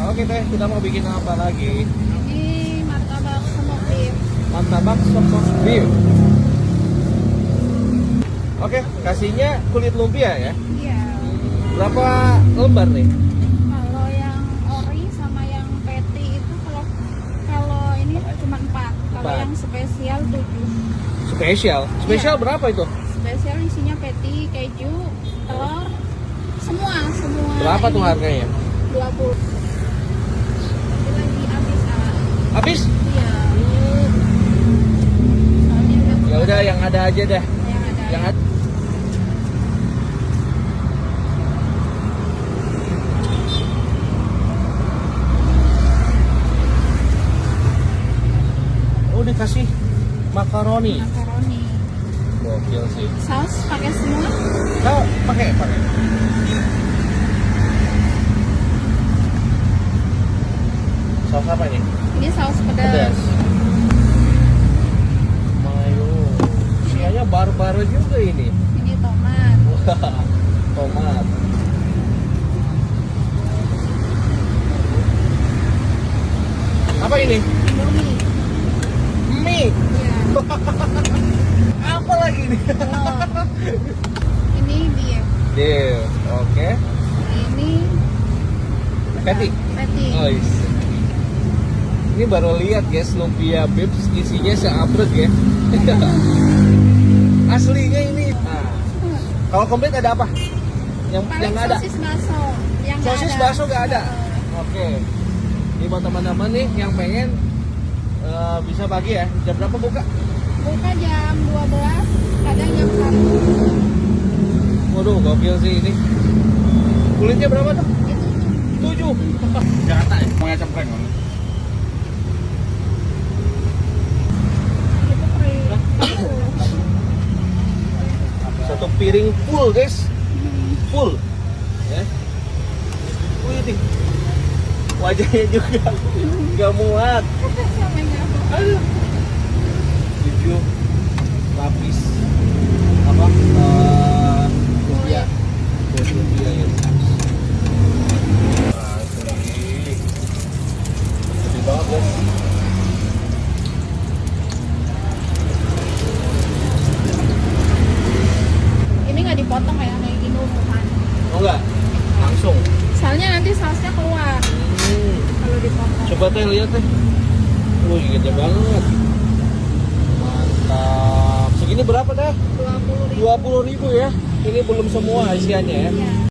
Oke teh, kita mau bikin apa lagi? Ini martabak semur beef. Martabak sopok beef. Oke, kasihnya kulit lumpia ya. Iya. Berapa lembar nih? Kalau yang ori sama yang patty itu kalau ini cuma 4. Kalau Empat. yang spesial 7. Spesial. Spesial Iya. berapa itu? Spesial isinya patty, keju, telur, semua. Berapa tuh ini. harganya? 20. Tapi lagi habis Habis? Iya. Soalnya Ya udah yang ada aja dah. yang ada. Yang ada. Oh, dikasih makaroni. Makaroni. Gokil sih. Saus pakai semua? Kau pakai. Saus apa nih? Ini saus pedas. Pedas. Mayo. Sianya barbar juga ini. Ini tomat. Wah, tomat. Apa ini? Indomie. Mie. Iya. Apa lagi nih? Telur. Ini beef. Deal. Oke. Ini Patty. patty. Oh, ini baru lihat guys, lumpia beef isinya seabrek ya. Aslinya ini. Nah, kalau komplit ada apa? Yang Paling nggak ada. sosis bakso. Yang nggak Sosis ada. bakso nggak ada. Oke. Ini buat teman-teman nih yang pengen bisa pagi ya. Jam berapa buka? Buka jam 12, kadang jam 1. Waduh, gokil sih ini. Kulitnya berapa tuh? Itu 7. Jakarta ya, mau cempreng. itu free. Satu piring full guys, full. Ya. Wih nih, wajahnya juga nggak muat. Sampai nggak mau. Aduh. 7 lapis apa? Lumpia. Lumpia ya. Gede banget guys. Ini nggak dipotong ya kayak gini umuman. Oh enggak? Langsung. Soalnya nanti sausnya keluar kalau dipotong. Coba teh lihat teh. Wih, gede banget. Mantap. Segini berapa dah? 20.000. 20.000 ya. Ini belum semua isiannya ya. Iya.